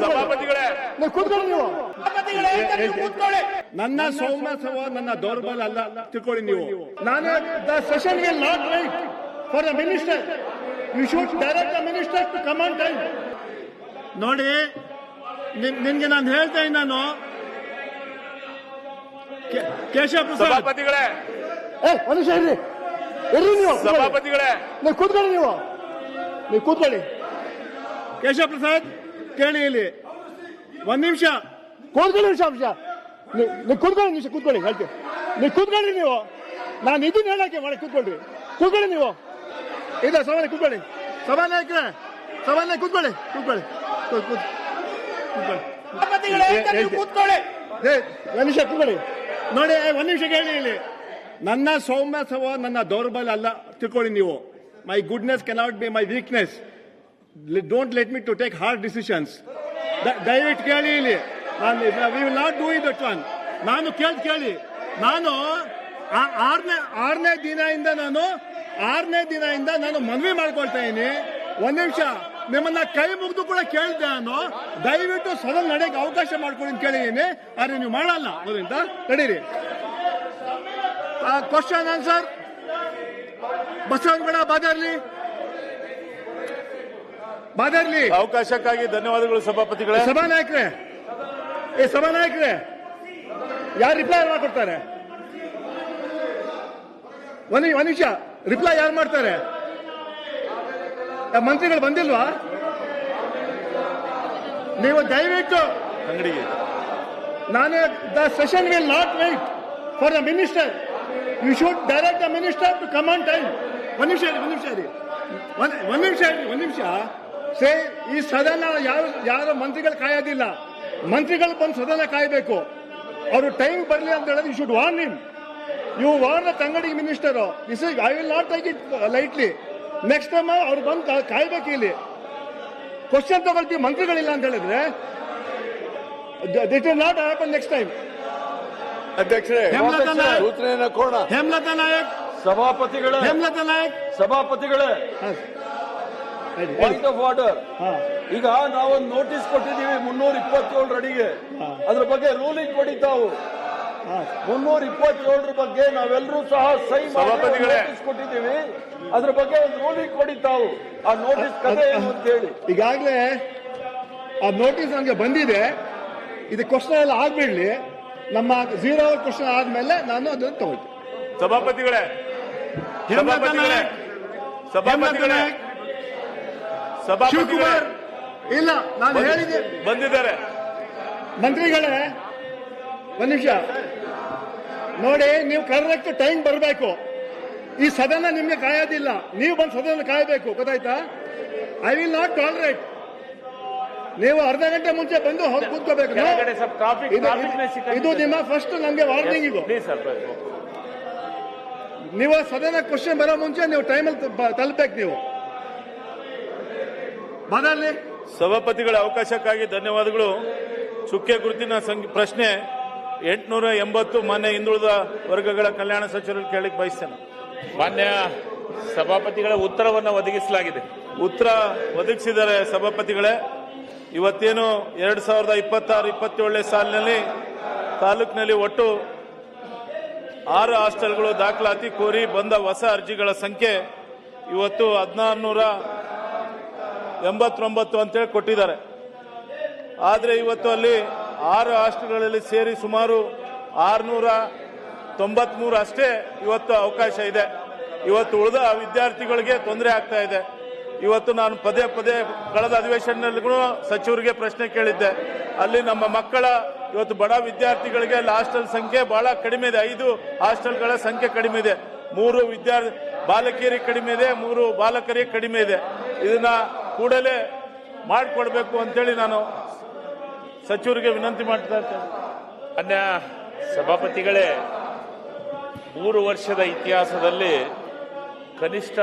ಸಭಾಪತಿಗಳೇ ನನ್ನ ಸೌಮ್ಯ ನನ್ನ ದೌರ್ಬಲ್ಯ ಅಲ್ಲ ತಿಳ್ಕೊಳ್ಳಿ ನೀವು. ನಾನು the session will not wait for the minister. You should direct the minister to come on time. ನೋಡಿ ನಿನ್ಗೆ ನಾನು ಹೇಳ್ತಾ ನಾನು ಕೇಶವ ಪ್ರಸಾದ್ ಸಭಾಪತಿಗಳೇ ಮನುಷ್ಯ ಇರ್ರಿ ನೀವು ಸಭಾಪತಿಗಳೇ ನೀವು ಕೂತ್ಕೊಳ್ಳಿ. ಕೇಶವ ಪ್ರಸಾದ್ ಕೇಳಿ ಇಲ್ಲಿ ಒಂದ್ ನಿಮಿಷ ಕೂತ್ಕೊಳ್ಳಿ. ನೀವು ಕೂತ್ಕೊಳ್ಳಿ ಹೇಳ್ತೀವಿ. ನೀವು ಕೂತ್ಕೊಳ್ಳಿ. ನೀವು ನಾನು ಇದನ್ನ ಹೇಳಕ್ಕೆ ಮಾಡಿ ಕೂತ್ಕೊಳ್ಳಿ ನೀವು. ಇಲ್ಲ ಸಭಾನಾಯಕ ಕೂತ್ಕೊಳ್ಳಿ. ಸಭಾನಾಯಕರೇ ಕೂತ್ಕೊಳ್ಳಿ. ಒಂದ್ ನಿಮಿಷ ಕೂತ್ಕೊಳ್ಳಿ. ನೋಡಿ ಒಂದ್ ನಿಮಿಷ ಕೇಳಿ ಇಲ್ಲಿ. ನನ್ನ ಸೌಮ್ಯ ನನ್ನ ದೌರ್ಬಲ್ಯ ಅಲ್ಲ ತಿಳ್ಕೊಳ್ಳಿ ನೀವು. My goodness cannot be my weakness. Don't let me to take hard decisions. ದಯವಿಟ್ಟು ಕೇಳಿ ಇಲ್ಲಿ. We will not do it that one. ನಾನು ಕೇಳಿ ನಾನು ಆರನೇ ದಿನದಿಂದ ನಾನು ಮನವಿ ಮಾಡ್ಕೊಳ್ತಾ ಇದ್ದೀನಿ. ಒಂದ್ ನಿಮಿಷ ನಿಮ್ಮನ್ನ ಕೈ ಮುಗಿದು ಕೂಡ ಕೇಳಿದ್ದೆ ನಾನು. ದಯವಿಟ್ಟು ಸದನ ನಡೆಯಕ್ಕೆ ಅವಕಾಶ ಮಾಡ್ಕೊಳ್ಳಿ ಅಂತ ಕೇಳಿದ್ದೀನಿ. ಆದ್ರೆ ನೀವು ಮಾಡಲ್ಲ. ಅದರಿಂದ ನಡೀರಿ. Question answer Basavanagouda Badarli. ಅವಕಾಶಕ್ಕಾಗಿ ಧನ್ಯವಾದಗಳು ಸಭಾಪತಿಗಳೇ. ಸಭಾನಾಯಕರೇ ಯಾರು ರಿಪ್ಲೈ ಮಾಡ್ಕೊಡ್ತಾರೆ? ಒಂದ್ ನಿಮಿಷ ರಿಪ್ಲೈ ಯಾರು ಮಾಡ್ತಾರೆ? ಮಂತ್ರಿಗಳು ಬಂದಿಲ್ವಾ? ನೀವು ದಯವಿಟ್ಟು ಅಂಗಡಿಗೆ ನಾನು the session will not wait for the minister. You should direct the minister to come on time. ಒಂದ್ ನಿಮಿಷ ಸೇ ಈ ಸದನ ಯಾರು ಮಂತ್ರಿಗಳು ಕಾಯೋದಿಲ್ಲ. ಮಂತ್ರಿಗಳು ಬಂದು ಸದನ ಕಾಯಬೇಕು. ಅವರು ಟೈಮ್ ಬರಲಿ ಅಂತ ಹೇಳಿದ್ರೆ you should warn him. You warn the Tangadi minister. This is I will not take it lightly. Next time ಅವ್ರು ಬಂದು ಕಾಯ್ಬೇಕು. ಇಲ್ಲಿ ಕ್ವಶನ್ ತಗೊಳ್ತೀವಿ ಮಂತ್ರಿಗಳಿಲ್ಲ ಅಂತ ಹೇಳಿದ್ರೆ it will not happen next time. ಅಧ್ಯಕ್ಷರೇ ಹೇಮಲತಾ ನಾಯಕ್ ಸಭಾಪತಿಗಳೇ ಪಾಯಿಂಟ್ ಆಫ್ ಆರ್ಡರ್. ಈಗ ನಾವೊಂದು ನೋಟಿಸ್ ಕೊಟ್ಟಿದ್ದೀವಿ 327 ಅಡಿಗೆ. ಅದ್ರ ಬಗ್ಗೆ ರೂಲಿಂಗ್ ಕೊಡಿ ತಾವು. 327 ಬಗ್ಗೆ ನಾವೆಲ್ಲರೂ ಸಹ ಸಹಿ ಮಾಡಿ ನೋಟಿಸ್ ಕೊಟ್ಟಿದ್ದೀವಿ. ಅದ್ರ ಬಗ್ಗೆ ಒಂದು ರೂಲಿಂಗ್ ಕೊಡಿ ತಾವು. ಆ ನೋಟಿಸ್ ಕಥೆ ಏನು ಅಂತ ಹೇಳಿ. ಈಗಾಗಲೇ ಆ ನೋಟಿಸ್ ನಮಗೆ ಬಂದಿದೆ. ಇದು ಕ್ವಶನ್ ಎಲ್ಲ ಆಗ್ಬಿಡ್ಲಿ. ನಮ್ಮ 0 ಕ್ವಶನ್ ಆದ್ಮೇಲೆ ನಾನು ಅದನ್ನು ತಗೊಳ್ತೀನಿ. ಸಭಾಪತಿಗಳೇ ಶಿವಕುಮಾರ್ ಇಲ್ಲ ನಾನು ಹೇಳಿದ್ದೆ ಬಂದಿದ್ದಾರೆ. ಮಂತ್ರಿಗಳೇ ಒಂದ್ ನಿಮಿಷ ನೋಡಿ. ನೀವು ಕರೆಕ್ಟ್ ಟೈಮ್ ಬರಬೇಕು. ಈ ಸದನ ನಿಮ್ಗೆ ಕಾಯೋದಿಲ್ಲ. ನೀವು ಬಂದು ಸದನ ಕಾಯಬೇಕು. ಗೊತ್ತಾಯ್ತಾ? I will not tolerate. ನೀವು ಅರ್ಧ ಗಂಟೆ ಮುಂಚೆ ಬಂದು ಕೂತ್ಕೋಬೇಕು. ಇದು ನಿಮ್ಮ ಫಸ್ಟ್ ನಮ್ಗೆ ವಾರ್ನಿಂಗ್. ಇದು ನೀವು ಸದನ ಕ್ವಶನ್ ಬರೋ ಮುಂಚೆ ನೀವು ಟೈಮಲ್ಲಿ ತಲುಪಬೇಕು. ನೀವು ಬದಲಿ ಸಭಾಪತಿಗಳ ಅವಕಾಶಕ್ಕಾಗಿ ಧನ್ಯವಾದಗಳು. ಚುಕ್ಕೆ ಗುರುತಿನ ಪ್ರಶ್ನೆ 880 ಮಾನ್ಯ ಹಿಂದುಳಿದ ವರ್ಗಗಳ ಕಲ್ಯಾಣ ಸಚಿವರಲ್ಲಿ ಕೇಳಲಿಕ್ಕೆ ಬಯಸ್ತೇನೆ. ಮಾನ್ಯ ಸಭಾಪತಿಗಳ ಉತ್ತರವನ್ನು ಒದಗಿಸಲಾಗಿದೆ. ಉತ್ತರ ಒದಗಿಸಿದ್ದಾರೆ ಸಭಾಪತಿಗಳೇ. ಇವತ್ತೇನು 2026-27 ಸಾಲಿನಲ್ಲಿ ತಾಲೂಕಿನಲ್ಲಿ ಒಟ್ಟು 6 ಹಾಸ್ಟೆಲ್ಗಳು ದಾಖಲಾತಿ ಕೋರಿ ಬಂದ ಹೊಸ ಅರ್ಜಿಗಳ ಸಂಖ್ಯೆ ಇವತ್ತು 1689 ಅಂತೇಳಿ ಕೊಟ್ಟಿದ್ದಾರೆ. ಆದರೆ ಇವತ್ತು ಅಲ್ಲಿ 6 ಹಾಸ್ಟೆಲ್ಗಳಲ್ಲಿ ಸೇರಿ ಸುಮಾರು 693 ಅಷ್ಟೇ ಇವತ್ತು ಅವಕಾಶ ಇದೆ. ಇವತ್ತು ಉಳಿದ ವಿದ್ಯಾರ್ಥಿಗಳಿಗೆ ತೊಂದರೆ ಆಗ್ತಾ ಇದೆ. ಇವತ್ತು ನಾನು ಪದೇ ಕಳೆದ ಅಧಿವೇಶನದಲ್ಲೂ ಸಚಿವರಿಗೆ ಪ್ರಶ್ನೆ ಕೇಳಿದ್ದೆ. ಅಲ್ಲಿ ನಮ್ಮ ಮಕ್ಕಳ ಇವತ್ತು ಬಡ ವಿದ್ಯಾರ್ಥಿಗಳಿಗೆ ಹಾಸ್ಟೆಲ್ ಸಂಖ್ಯೆ ಬಹಳ ಕಡಿಮೆ ಇದೆ. 5 ಹಾಸ್ಟೆಲ್ಗಳ ಸಂಖ್ಯೆ ಕಡಿಮೆ ಇದೆ. 3 ಬಾಲಕಿಯರಿಗೆ ಕಡಿಮೆ ಇದೆ, 3 ಬಾಲಕರಿಗೆ ಕಡಿಮೆ ಇದೆ. ಇದನ್ನ ಕೂಡಲೇ ಮಾಡಿಕೊಡ್ಬೇಕು ಅಂತೇಳಿ ನಾನು ಸಚಿವರಿಗೆ ವಿನಂತಿ ಮಾಡ್ತಾ ಇದ್ದೇನೆ. ಮಾನ್ಯ ಸಭಾಪತಿಗಳೇ, 3 ವರ್ಷದ ಇತಿಹಾಸದಲ್ಲಿ ಕನಿಷ್ಠ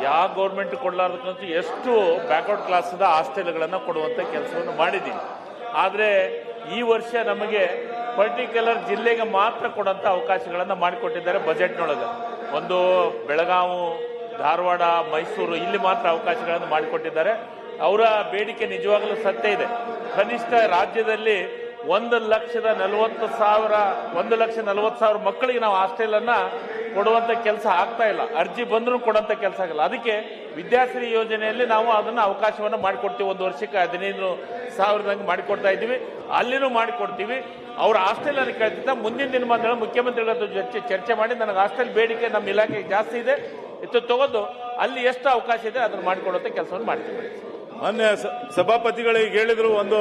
ಯಾವ ಗೌರ್ಮೆಂಟ್ ಕೊಡಲಾರ್ದಕ್ಕಂತೂ ಎಷ್ಟು ಬ್ಯಾಕ್ವರ್ಡ್ ಕ್ಲಾಸ್ದ ಹಾಸ್ಟೆಲ್ಗಳನ್ನು ಕೊಡುವಂಥ ಕೆಲಸವನ್ನು ಮಾಡಿದ್ದೀವಿ. ಆದರೆ ಈ ವರ್ಷ ನಮಗೆ ಪರ್ಟಿಕ್ಯುಲರ್ ಜಿಲ್ಲೆಗೆ ಮಾತ್ರ ಕೊಡುವಂಥ ಅವಕಾಶಗಳನ್ನು ಮಾಡಿಕೊಟ್ಟಿದ್ದಾರೆ ಬಜೆಟ್ನೊಳಗೆ. ಒಂದು ಬೆಳಗಾವಿ, ಧಾರವಾಡ, ಮೈಸೂರು ಇಲ್ಲಿ ಮಾತ್ರ ಅವಕಾಶಗಳನ್ನು ಮಾಡಿಕೊಟ್ಟಿದ್ದಾರೆ. ಅವರ ಬೇಡಿಕೆ ನಿಜವಾಗಲೂ ಸತ್ಯ ಇದೆ. ಕನಿಷ್ಠ ರಾಜ್ಯದಲ್ಲಿ 1,40,000 ಮಕ್ಕಳಿಗೆ ನಾವು ಹಾಸ್ಟೆಲ್ ಕೊಡುವಂತ ಕೆಲಸ ಆಗ್ತಾ ಇಲ್ಲ. ಅರ್ಜಿ ಬಂದರೂ ಕೊಡುವಂತ ಕೆಲಸ ಆಗಲ್ಲ. ಅದಕ್ಕೆ ವಿದ್ಯಾಶ್ರೀ ಯೋಜನೆಯಲ್ಲಿ ನಾವು ಅದನ್ನು ಅವಕಾಶವನ್ನು ಮಾಡಿಕೊಡ್ತೀವಿ. 1 ವರ್ಷಕ್ಕೆ 15,000 ಮಾಡಿಕೊಡ್ತಾ ಇದ್ದೀವಿ. ಅಲ್ಲಿನೂ ಮಾಡಿಕೊಡ್ತೀವಿ. ಅವ್ರ ಹಾಸ್ಟೆಲ್ ಅನ್ನು ಕೇಳ್ತಿದ್ದ ಮುಂದಿನ ದಿನಮಾನಗಳ ಮುಖ್ಯಮಂತ್ರಿಗಳ ಜೊತೆ ಚರ್ಚೆ ಮಾಡಿ ನನಗೆ ಹಾಸ್ಟೆಲ್ ಬೇಡಿಕೆ ನಮ್ಮ ಇಲಾಖೆಗೆ ಜಾಸ್ತಿ ಇದೆ, ಇದು ತಗೊಂಡು ಅಲ್ಲಿ ಎಷ್ಟು ಅವಕಾಶ ಇದೆ ಅದನ್ನು ಮಾಡಿಕೊಡುವಂತ ಕೆಲಸವನ್ನು ಮಾಡ್ತೀವಿ. ಮಾನ್ಯ ಸಭಾಪತಿಗಳಿಗೆ ಹೇಳಿದ್ರು, ಒಂದು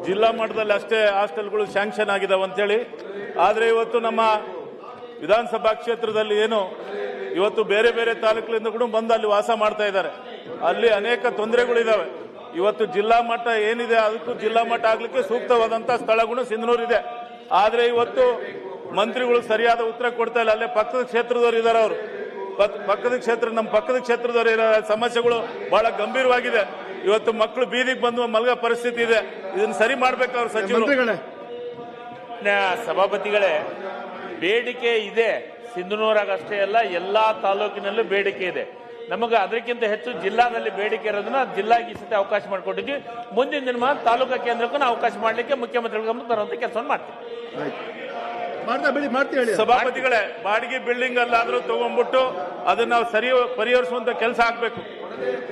ಜಿಲ್ಲಾ ಮಟ್ಟದಲ್ಲಿ ಅಷ್ಟೇ ಹಾಸ್ಟೆಲ್ಗಳು ಸ್ಯಾಂಕ್ಷನ್ ಆಗಿದಾವೆ ಅಂತೇಳಿ. ಆದರೆ ಇವತ್ತು ನಮ್ಮ ವಿಧಾನಸಭಾ ಕ್ಷೇತ್ರದಲ್ಲಿ ಏನು ಇವತ್ತು ಬೇರೆ ಬೇರೆ ತಾಲೂಕಿನಿಂದ ಕೂಡ ಬಂದು ಅಲ್ಲಿ ವಾಸ ಮಾಡ್ತಾ ಇದ್ದಾರೆ. ಅಲ್ಲಿ ಅನೇಕ ತೊಂದರೆಗಳಿದ್ದಾವೆ. ಇವತ್ತು ಜಿಲ್ಲಾ ಮಟ್ಟ ಏನಿದೆ ಅದಕ್ಕೂ ಜಿಲ್ಲಾ ಮಟ್ಟ ಆಗ್ಲಿಕ್ಕೆ ಸೂಕ್ತವಾದಂಥ ಸ್ಥಳಗಳು ಸಿಂಧನೂರು ಇದೆ. ಆದರೆ ಇವತ್ತು ಮಂತ್ರಿಗಳು ಸರಿಯಾದ ಉತ್ತರ ಕೊಡ್ತಾ ಇಲ್ಲ. ಅಲ್ಲೇ ಪಕ್ಕದ ಕ್ಷೇತ್ರದವರು ಇದ್ದಾರೆ. ಅವರು ನಮ್ಮ ಪಕ್ಕದ ಕ್ಷೇತ್ರದವರು ಇರೋ ಸಮಸ್ಯೆಗಳು ಬಹಳ ಗಂಭೀರವಾಗಿದೆ. ಇವತ್ತು ಮಕ್ಕಳು ಬೀದಿಗೆ ಬಂದು ಮಲಗೋ ಪರಿಸ್ಥಿತಿ ಇದೆ. ಇದನ್ನು ಸರಿ ಮಾಡ್ಬೇಕು ಅವ್ರ ಸಚಿವರು. ಸಭಾಪತಿಗಳೇ, ಬೇಡಿಕೆ ಇದೆ. ಸಿಂಧನೂರಾಗಷ್ಟೇ ಅಲ್ಲ, ಎಲ್ಲಾ ತಾಲೂಕಿನಲ್ಲೂ ಬೇಡಿಕೆ ಇದೆ. ನಮಗೆ ಅದಕ್ಕಿಂತ ಹೆಚ್ಚು ಜಿಲ್ಲಾದಲ್ಲಿ ಬೇಡಿಕೆ ಇರೋದನ್ನ ಜಿಲ್ಲಾಗೆ ಈ ಸತಿ ಅವಕಾಶ ಮಾಡಿಕೊಟ್ಟಿದ್ವಿ. ಮುಂದಿನ ದಿನ ತಾಲೂಕಾ ಕೇಂದ್ರಕ್ಕೂ ನಾವು ಅವಕಾಶ ಮಾಡಲಿಕ್ಕೆ ಮುಖ್ಯಮಂತ್ರಿಗಳ ಗಮನ ತರುವಂತ ಕೆಲಸವನ್ನು ಮಾಡ್ತೀವಿ. ಸಭಾಪತಿಗಳೇ, ಬಾಡಿಗೆ ಬಿಲ್ಡಿಂಗ್ ಅಲ್ಲಾದ್ರೂ ತಗೊಂಡ್ಬಿಟ್ಟು ಅದನ್ನ ನಾವು ಸರಿ ಪರಿಹರಿಸುವಂತ ಕೆಲಸ ಆಗ್ಬೇಕು.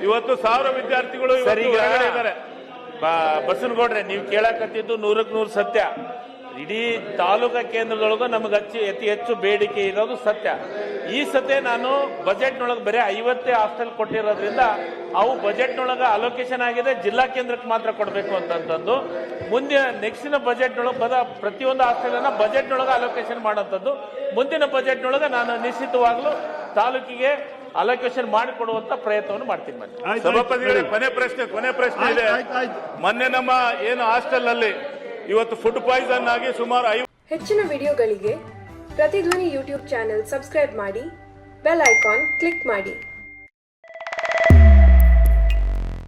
ಇವತ್ತು 1000 ವಿದ್ಯಾರ್ಥಿಗಳು ಇದ್ದಾರೆ. ಬಸವನಗೌಡ್ರೆ, ನೀವು ಕೇಳಕತ್ತಿದ್ದು 100ಕ್ಕೆ 100 ಸತ್ಯ. ಇಡೀ ತಾಲೂಕಾ ಕೇಂದ್ರದೊಳಗೂ ನಮಗೆ ಅತಿ ಹೆಚ್ಚು ಬೇಡಿಕೆ ಇರೋದು ಸತ್ಯ. ಈ ಸತೆ ನಾನು ಬಜೆಟ್ನೊಳಗೆ ಬರೀ 50 ಹಾಸ್ಟೆಲ್ ಕೊಟ್ಟಿರೋದ್ರಿಂದ ಅವು ಬಜೆಟ್ನೊಳಗೆ ಅಲೋಕೇಶನ್ ಆಗಿದೆ, ಜಿಲ್ಲಾ ಕೇಂದ್ರಕ್ಕೆ ಮಾತ್ರ ಕೊಡಬೇಕು ಅಂತಂದು. ಮುಂದಿನ ನೆಕ್ಸ್ಟಿನ ಬಜೆಟ್ನೊಳಗೆ ಪ್ರತಿಯೊಂದು ಹಾಸ್ಟೆಲನ್ನು ಬಜೆಟ್ನೊಳಗೆ ಅಲೋಕೇಶನ್ ಮಾಡೋಂಥದ್ದು. ಮುಂದಿನ ಬಜೆಟ್ನೊಳಗೆ ನಾನು ನಿಶ್ಚಿತವಾಗ್ಲೂ ತಾಲೂಕಿಗೆ ಅಲೋಕೇಶನ್ ಮಾಡಿಕೊಡುವಂತ ಪ್ರಯತ್ನವನ್ನು ಮಾಡ್ತೀನಿ. ಸಭಾಪತಿಗಳೇ, ಕೊನೆ ಪ್ರಶ್ನೆ ಇದೆ. ಮೊನ್ನೆ ನಮ್ಮ ಏನು ಹಾಸ್ಟೆಲ್ ಅಲ್ಲಿ ಇವತ್ತು ಫುಡ್ ಪಾಯ್ಸನ್ ಆಗಿ ಸುಮಾರು ಹೆಚ್ಚಿನ ವಿಡಿಯೋಗಳಿಗೆ ಪ್ರತಿಧ್ವನಿ ಯೂಟ್ಯೂಬ್ ಚಾನೆಲ್ ಸಬ್ಸ್ಕ್ರೈಬ್ ಮಾಡಿ, ಬೆಲ್ ಐಕಾನ್ ಕ್ಲಿಕ್ ಮಾಡಿ.